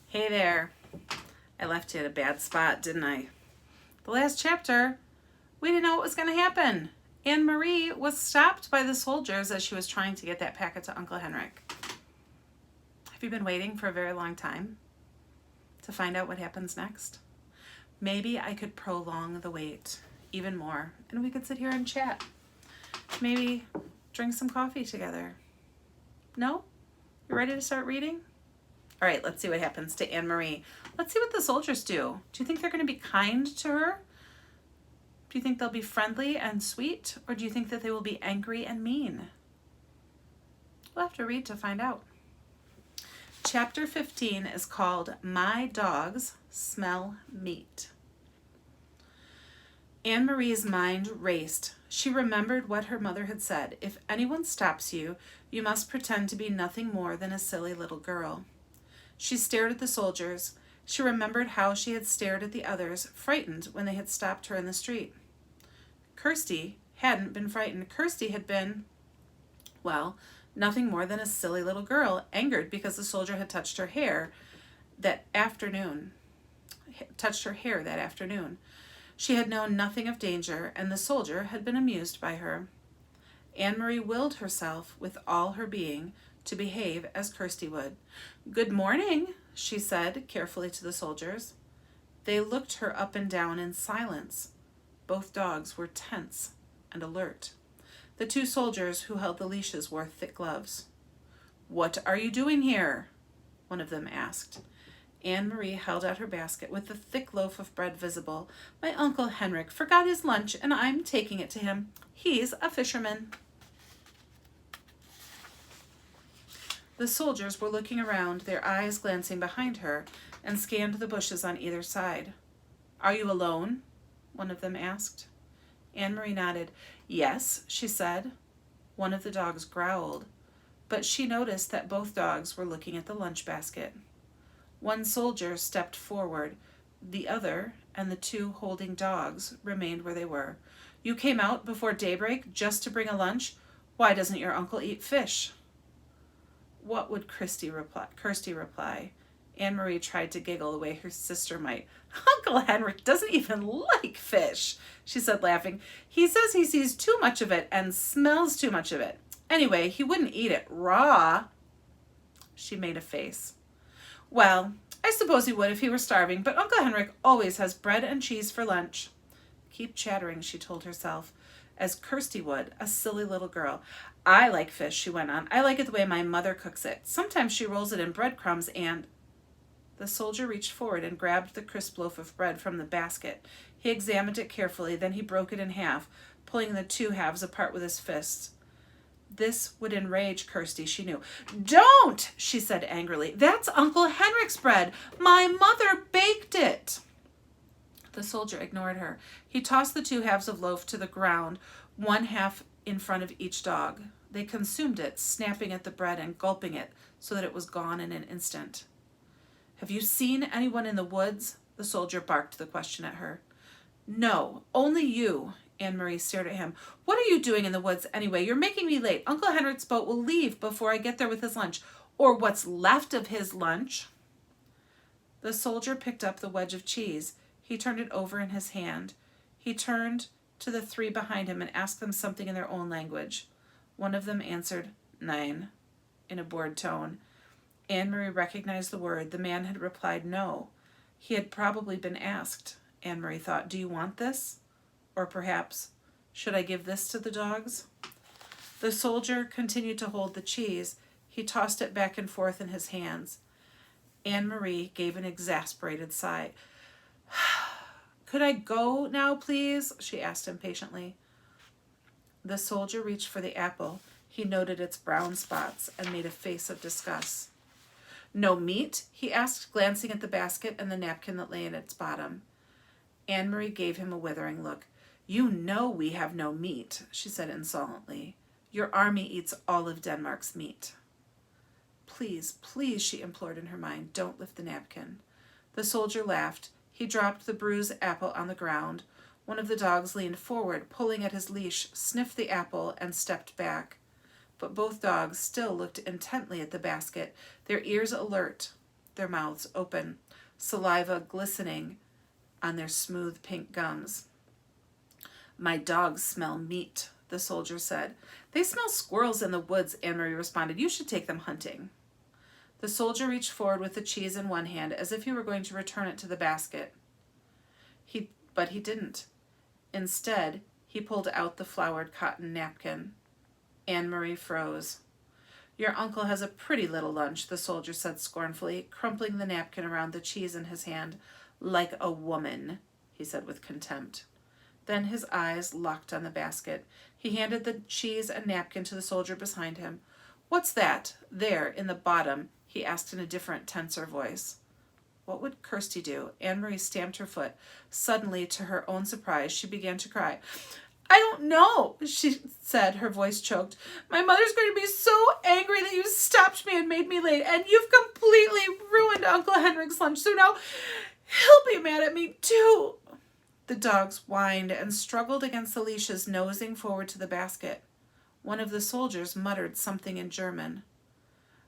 Hey there. I left you at a bad spot, didn't I? The last chapter, we didn't know what was going to happen. Anne Marie was stopped by the soldiers as she was trying to get that packet to Uncle Henrik. Have you been waiting for a very long time to find out what happens next? Maybe I could prolong the wait even more and we could sit here and chat. Maybe drink some coffee together. No? You ready to start reading? All right, let's see what happens to Anne Marie. Let's see what the soldiers do. Do you think they're going to be kind to her? Do you think they'll be friendly and sweet? Or do you think that they will be angry and mean? We'll have to read to find out. Chapter 15 is called My Dogs Smell Meat. Anne Marie's mind raced. She remembered what her mother had said. If anyone stops you, you must pretend to be nothing more than a silly little girl. She stared at the soldiers. She remembered how she had stared at the others, frightened when they had stopped her in the street. Kirsty hadn't been frightened. Kirsty had been, well, nothing more than a silly little girl, angered because the soldier had touched her hair that afternoon. She had known nothing of danger, and the soldier had been amused by her. Anne Marie willed herself with all her being to behave as Kirsty would. "Good morning," she said carefully to the soldiers. They looked her up and down in silence. Both dogs were tense and alert. The two soldiers who held the leashes wore thick gloves. "What are you doing here?" one of them asked. Anne Marie held out her basket with the thick loaf of bread visible. "My Uncle Henrik forgot his lunch and I'm taking it to him. He's a fisherman." The soldiers were looking around, their eyes glancing behind her, and scanned the bushes on either side. "Are you alone?" one of them asked. Anne Marie nodded. "Yes," she said. One of the dogs growled, but she noticed that both dogs were looking at the lunch basket. One soldier stepped forward. The other and the two holding dogs remained where they were. "You came out before daybreak just to bring a lunch? Why doesn't your uncle eat fish?" What would Kirsty reply? Anne Marie tried to giggle the way her sister might. "Uncle Henrik doesn't even like fish," she said, laughing. "He says he sees too much of it and smells too much of it. Anyway, he wouldn't eat it raw." She made a face. "Well, I suppose he would if he were starving, but Uncle Henrik always has bread and cheese for lunch." Keep chattering, she told herself, as Kirsty would, a silly little girl. "I like fish," she went on. "I like it the way my mother cooks it. Sometimes she rolls it in breadcrumbs and—" The soldier reached forward and grabbed the crisp loaf of bread from the basket. He examined it carefully, then he broke it in half, pulling the two halves apart with his fists. This would enrage Kirsty, she knew. "Don't!" she said angrily. "That's Uncle Henrik's bread. My mother baked it." The soldier ignored her. He tossed the two halves of loaf to the ground, one half in front of each dog. They consumed it, snapping at the bread and gulping it so that it was gone in an instant. "Have you seen anyone in the woods?" The soldier barked the question at her. "No, only you." Anne Marie stared at him. "What are you doing in the woods anyway? You're making me late. Uncle Henrik's boat will leave before I get there with his lunch, or what's left of his lunch." The soldier picked up the wedge of cheese. He turned it over in his hand. He turned to the three behind him and asked them something in their own language. One of them answered, "Nein," in a bored tone. Anne Marie recognized the word. The man had replied no. He had probably been asked, Anne Marie thought, "Do you want this?" Or perhaps, "Should I give this to the dogs?" The soldier continued to hold the cheese. He tossed it back and forth in his hands. Anne Marie gave an exasperated sigh. "Could I go now, please?" she asked impatiently. The soldier reached for the apple. He noted its brown spots and made a face of disgust. "No meat?" he asked, glancing at the basket and the napkin that lay in its bottom. Anne Marie gave him a withering look. "You know we have no meat," she said insolently. "Your army eats all of Denmark's meat." "Please, please," she implored in her mind, "don't lift the napkin." The soldier laughed. He dropped the bruised apple on the ground. One of the dogs leaned forward, pulling at his leash, sniffed the apple, and stepped back. But both dogs still looked intently at the basket, their ears alert. their mouths open, saliva glistening on their smooth pink gums. My dogs smell meat, the soldier said. They smell squirrels in the woods, Anne-Marie responded. You should take them hunting. The soldier reached forward with the cheese in one hand as if he were going to return it to the basket. But he didn't. Instead, he pulled out the flowered cotton napkin. Anne-Marie froze. Your uncle has a pretty little lunch, the soldier said scornfully, crumpling the napkin around the cheese in his hand. Like a woman, he said with contempt. Then his eyes locked on the basket. He handed the cheese and napkin to the soldier beside him. What's that, there, in the bottom? He asked in a different, tenser voice. What would Kirsty do? Anne-Marie stamped her foot. Suddenly, to her own surprise, she began to cry. I don't know, she said, her voice choked. My mother's going to be so angry that you stopped me and made me late, and you've completely ruined Uncle Henrik's lunch, so now he'll be mad at me too. The dogs whined and struggled against the leashes, nosing forward to the basket. One of the soldiers muttered something in German.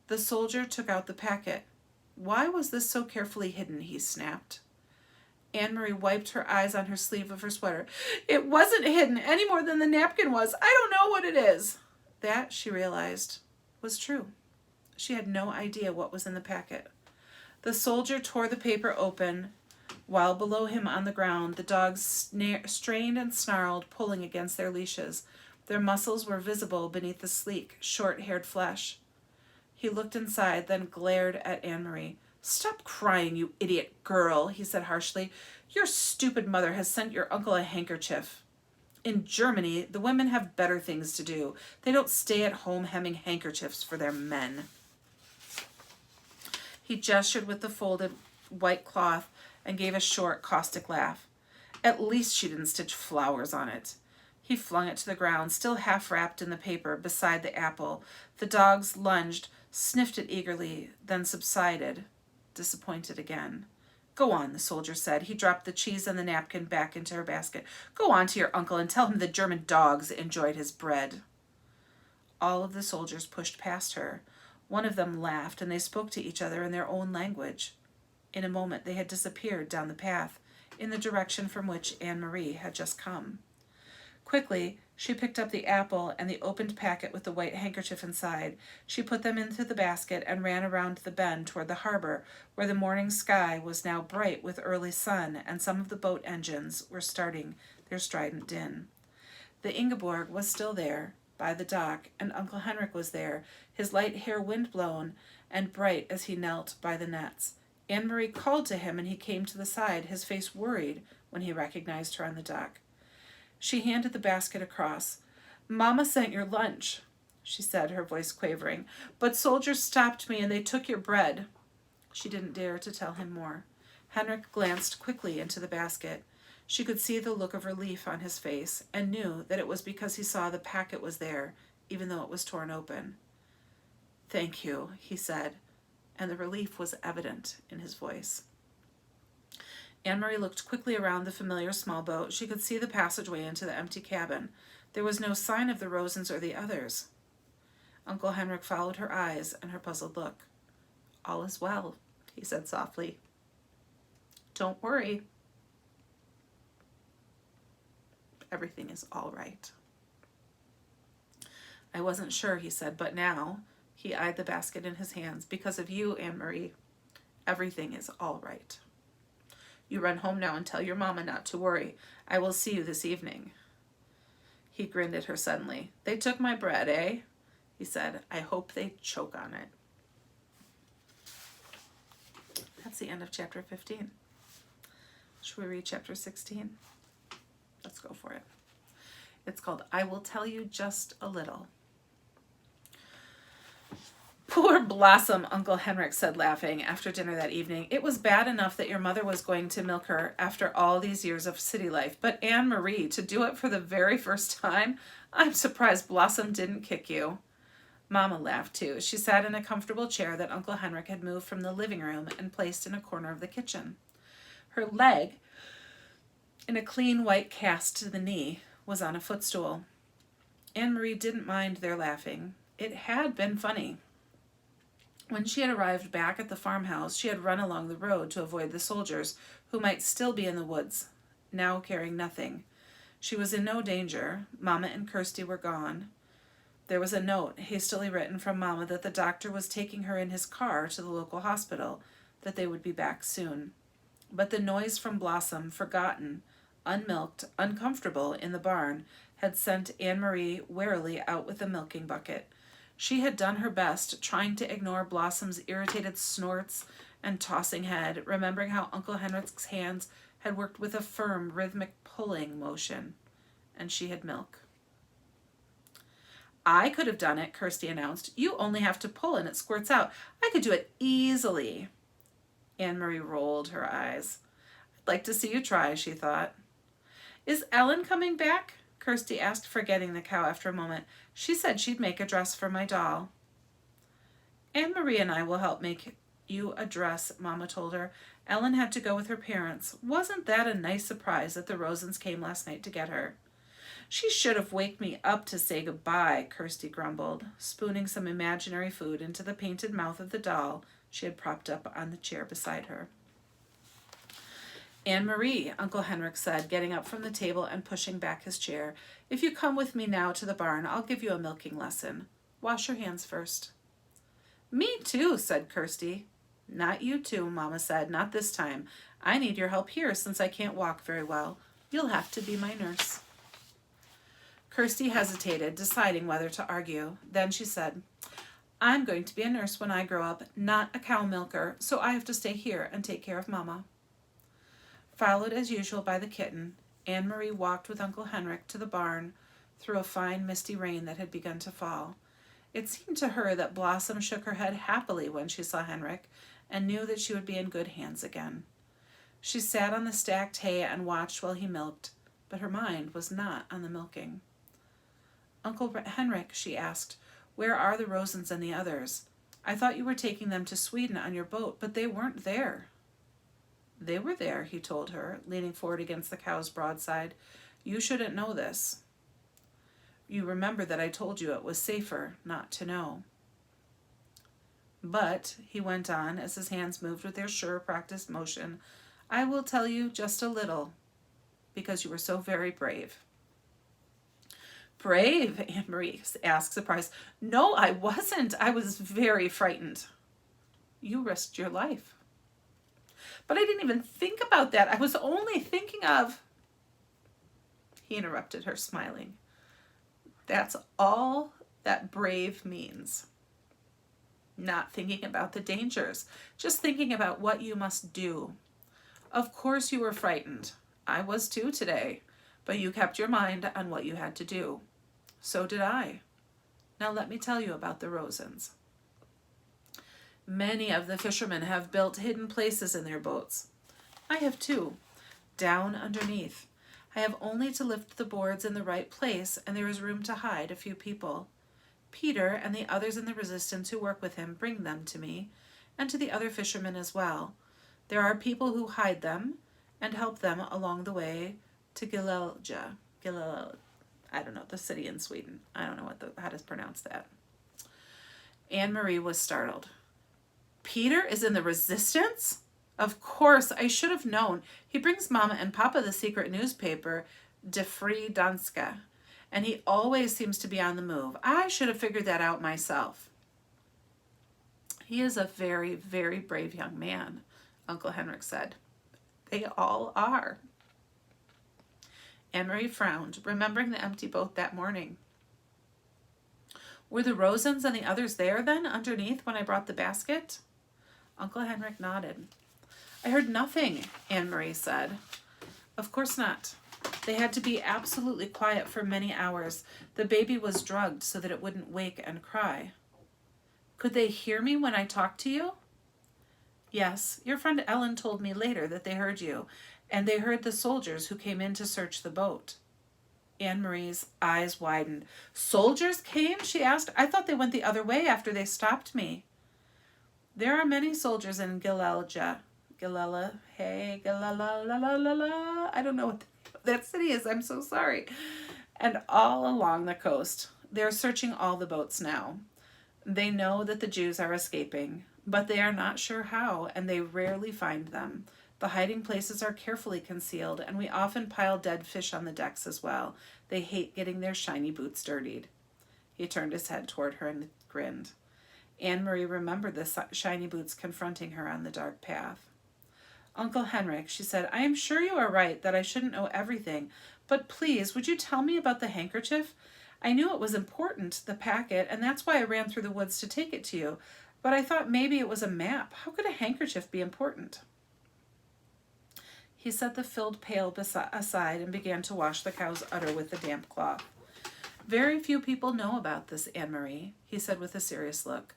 The soldier took out the packet. Why was this so carefully hidden? He snapped. Anne-Marie wiped her eyes on her sleeve of her sweater. It wasn't hidden any more than the napkin was. I don't know what it is. That, she realized, was true. She had no idea what was in the packet. The soldier tore the paper open, while below him on the ground, the dogs strained and snarled, pulling against their leashes. Their muscles were visible beneath the sleek, short-haired flesh. He looked inside, then glared at Anne-Marie. Stop crying, you idiot girl, he said harshly. Your stupid mother has sent your uncle a handkerchief. In Germany, the women have better things to do. They don't stay at home hemming handkerchiefs for their men. He gestured with the folded white cloth and gave a short, caustic laugh. At least she didn't stitch flowers on it. He flung it to the ground, still half wrapped in the paper, beside the apple. The dogs lunged, sniffed it eagerly, then subsided, disappointed again. Go on, the soldier said. He dropped the cheese and the napkin back into her basket. Go on to your uncle and tell him the German dogs enjoyed his bread. All of the soldiers pushed past her. One of them laughed, and they spoke to each other in their own language. In a moment they had disappeared down the path, in the direction from which Anne-Marie had just come. Quickly, she picked up the apple and the opened packet with the white handkerchief inside. She put them into the basket and ran around the bend toward the harbor, where the morning sky was now bright with early sun, and some of the boat engines were starting their strident din. The Ingeborg was still there, by the dock, and Uncle Henrik was there, his light hair wind-blown and bright as he knelt by the nets. Anne-Marie called to him, and he came to the side, his face worried when he recognized her on the dock. She handed the basket across. Mama sent your lunch, she said, her voice quavering. But soldiers stopped me and they took your bread. She didn't dare to tell him more. Henrik glanced quickly into the basket. She could see the look of relief on his face and knew that it was because he saw the packet was there, even though it was torn open. Thank you, he said, and the relief was evident in his voice. Anne-Marie looked quickly around the familiar small boat. She could see the passageway into the empty cabin. There was no sign of the Rosens or the others. Uncle Henrik followed her eyes and her puzzled look. All is well, he said softly. Don't worry. Everything is all right. I wasn't sure, he said, but now, he eyed the basket in his hands, because of you, Anne-Marie, everything is all right. You run home now and tell your mama not to worry. I will see you this evening. He grinned at her suddenly. They took my bread, eh? He said. I hope they choke on it. That's the end of chapter 15. Should we read chapter 16? Let's go for it. It's called I Will Tell You Just a Little. Poor Blossom, Uncle Henrik said, laughing, after dinner that evening. It was bad enough that your mother was going to milk her after all these years of city life, but Anne-Marie, to do it for the very first time? I'm surprised Blossom didn't kick you. Mama laughed, too. She sat in a comfortable chair that Uncle Henrik had moved from the living room and placed in a corner of the kitchen. Her leg, in a clean white cast to the knee, was on a footstool. Anne-Marie didn't mind their laughing. It had been funny. When she had arrived back at the farmhouse, she had run along the road to avoid the soldiers, who might still be in the woods, now carrying nothing. She was in no danger. Mama and Kirsty were gone. There was a note hastily written from Mama that the doctor was taking her in his car to the local hospital, that they would be back soon. But the noise from Blossom, forgotten, unmilked, uncomfortable in the barn, had sent Anne-Marie warily out with the milking bucket. She had done her best, trying to ignore Blossom's irritated snorts and tossing head, remembering how Uncle Henrik's hands had worked with a firm, rhythmic pulling motion, and she had milk. I could have done it, Kirsty announced. You only have to pull and it squirts out. I could do it easily. Anne-Marie rolled her eyes. I'd like to see you try, she thought. Is Ellen coming back? Kirsty asked, forgetting the cow after a moment. She said she'd make a dress for my doll. Anne-Marie and I will help make you a dress, Mama told her. Ellen had to go with her parents. Wasn't that a nice surprise that the Rosens came last night to get her? She should have waked me up to say goodbye, Kirsty grumbled, spooning some imaginary food into the painted mouth of the doll she had propped up on the chair beside her. Anne-Marie, Uncle Henrik said, getting up from the table and pushing back his chair. If you come with me now to the barn, I'll give you a milking lesson. Wash your hands first. Me too, said Kirsty. Not you too, Mama said, not this time. I need your help here since I can't walk very well. You'll have to be my nurse. Kirsty hesitated, deciding whether to argue. Then she said, I'm going to be a nurse when I grow up, not a cow milker, so I have to stay here and take care of Mama. Followed as usual by the kitten, Anne-Marie walked with Uncle Henrik to the barn through a fine misty rain that had begun to fall. It seemed to her that Blossom shook her head happily when she saw Henrik and knew that she would be in good hands again. She sat on the stacked hay and watched while he milked, but her mind was not on the milking. Uncle Henrik, she asked, where are the Rosens and the others? I thought you were taking them to Sweden on your boat, but they weren't there. They were there, he told her, leaning forward against the cow's broadside. You shouldn't know this. You remember that I told you it was safer not to know. But, he went on, as his hands moved with their sure practiced motion, I will tell you just a little, because you were so very brave. Brave? Anne-Marie asked, surprised. No, I wasn't. I was very frightened. You risked your life. But I didn't even think about that. I was only thinking of... He interrupted her, smiling. That's all that brave means. Not thinking about the dangers, just thinking about what you must do. Of course you were frightened. I was too today, but you kept your mind on what you had to do. So did I. Now let me tell you about the Rosens. Many of the fishermen have built hidden places in their boats. I have too, down underneath. I have only to lift the boards in the right place, and there is room to hide a few people. Peter and the others in the resistance who work with him bring them to me, and to the other fishermen as well. There are people who hide them and help them along the way to Gillelja. I don't know, the city in Sweden. I don't know how to pronounce that. Anne-Marie was startled. Peter is in the resistance? Of course, I should have known. He brings Mama and Papa the secret newspaper, De Frie Danske, and he always seems to be on the move. I should have figured that out myself. He is a very, very brave young man, Uncle Henrik said. They all are. Anne-Marie frowned, remembering the empty boat that morning. Were the Rosens and the others there then, underneath, when I brought the basket? Uncle Henrik nodded. I heard nothing, Anne-Marie said. Of course not. They had to be absolutely quiet for many hours. The baby was drugged so that it wouldn't wake and cry. Could they hear me when I talked to you? Yes, your friend Ellen told me later that they heard you, and they heard the soldiers who came in to search the boat. Anne-Marie's eyes widened. Soldiers came? She asked. I thought they went the other way after they stopped me. There are many soldiers in Gillelja. I don't know what that city is. I'm so sorry. And all along the coast. They're searching all the boats now. They know that the Jews are escaping, but they are not sure how, and they rarely find them. The hiding places are carefully concealed, and we often pile dead fish on the decks as well. They hate getting their shiny boots dirtied. He turned his head toward her and grinned. Anne-Marie remembered the shiny boots confronting her on the dark path. Uncle Henrik, she said, I am sure you are right that I shouldn't know everything, but please, would you tell me about the handkerchief? I knew it was important, the packet, and that's why I ran through the woods to take it to you, but I thought maybe it was a map. How could a handkerchief be important? He set the filled pail aside and began to wash the cow's udder with the damp cloth. Very few people know about this, Anne-Marie, he said with a serious look.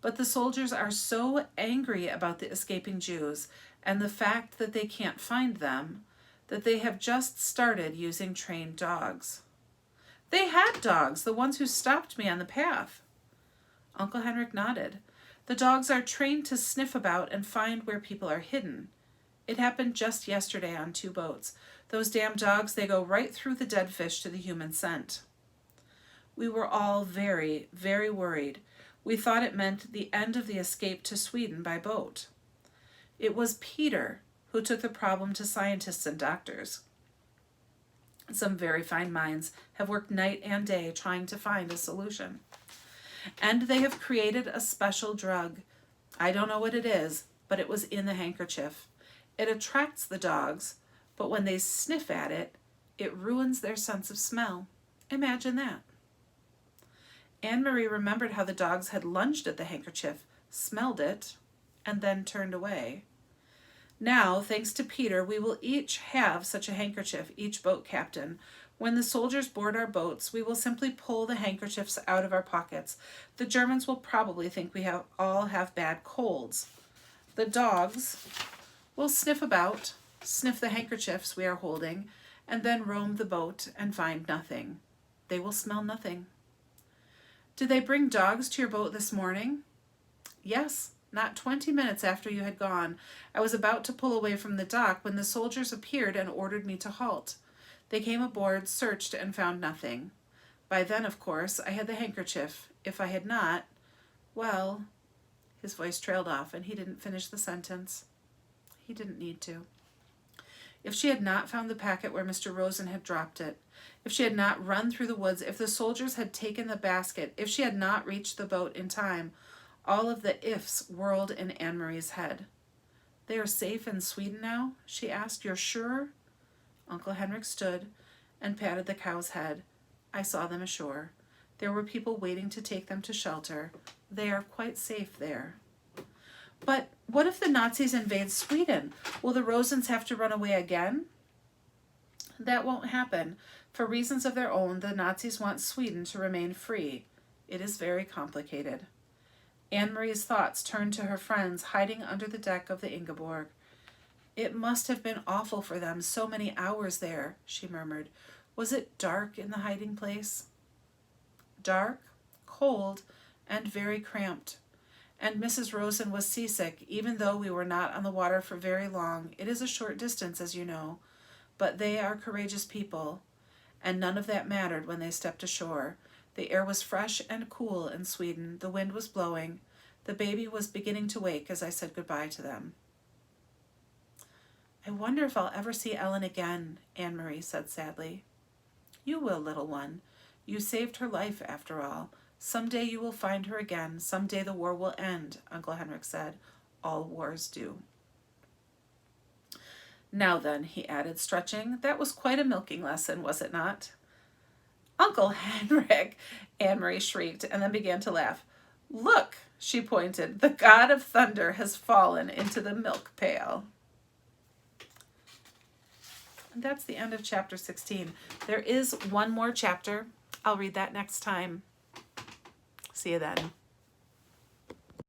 But the soldiers are so angry about the escaping Jews and the fact that they can't find them that they have just started using trained dogs. They had dogs, the ones who stopped me on the path. Uncle Henrik nodded. The dogs are trained to sniff about and find where people are hidden. It happened just yesterday on 2 boats. Those damn dogs, they go right through the dead fish to the human scent. We were all very, very worried. We thought it meant the end of the escape to Sweden by boat. It was Peter who took the problem to scientists and doctors. Some very fine minds have worked night and day trying to find a solution. And they have created a special drug. I don't know what it is, but it was in the handkerchief. It attracts the dogs, but when they sniff at it, it ruins their sense of smell. Imagine that. Anne-Marie remembered how the dogs had lunged at the handkerchief, smelled it, and then turned away. Now, thanks to Peter, we will each have such a handkerchief, each boat captain. When the soldiers board our boats, we will simply pull the handkerchiefs out of our pockets. The Germans will probably think we all have bad colds. The dogs will sniff about, sniff the handkerchiefs we are holding, and then roam the boat and find nothing. They will smell nothing. Did they bring dogs to your boat this morning? Yes, not 20 minutes after you had gone. I was about to pull away from the dock when the soldiers appeared and ordered me to halt. They came aboard, searched, and found nothing. By then, of course, I had the handkerchief. If I had not, well, his voice trailed off and he didn't finish the sentence. He didn't need to. If she had not found the packet where Mr. Rosen had dropped it, if she had not run through the woods, if the soldiers had taken the basket, if she had not reached the boat in time, all of the ifs whirled in Anne-Marie's head. They are safe in Sweden now? She asked. You're sure? Uncle Henrik stood and patted the cow's head. I saw them ashore. There were people waiting to take them to shelter. They are quite safe there. But what if the Nazis invade Sweden? Will the Rosens have to run away again? That won't happen. For reasons of their own, the Nazis want Sweden to remain free. It is very complicated. Anne-Marie's thoughts turned to her friends hiding under the deck of the Ingeborg. It must have been awful for them, so many hours there, she murmured. Was it dark in the hiding place? Dark, cold, and very cramped. And Mrs. Rosen was seasick, even though we were not on the water for very long. It is a short distance, as you know, but they are courageous people, and none of that mattered when they stepped ashore. The air was fresh and cool in Sweden. The wind was blowing. The baby was beginning to wake as I said goodbye to them. I wonder if I'll ever see Ellen again, Anne-Marie said sadly. You will, little one. You saved her life, after all. Someday you will find her again. Someday the war will end, Uncle Henrik said. All wars do. Now then, he added, stretching, that was quite a milking lesson, was it not? Uncle Henrik, Anne-Marie shrieked, and then began to laugh. Look, she pointed, the god of thunder has fallen into the milk pail. And that's the end of chapter 16. There is one more chapter. I'll read that next time. See you then.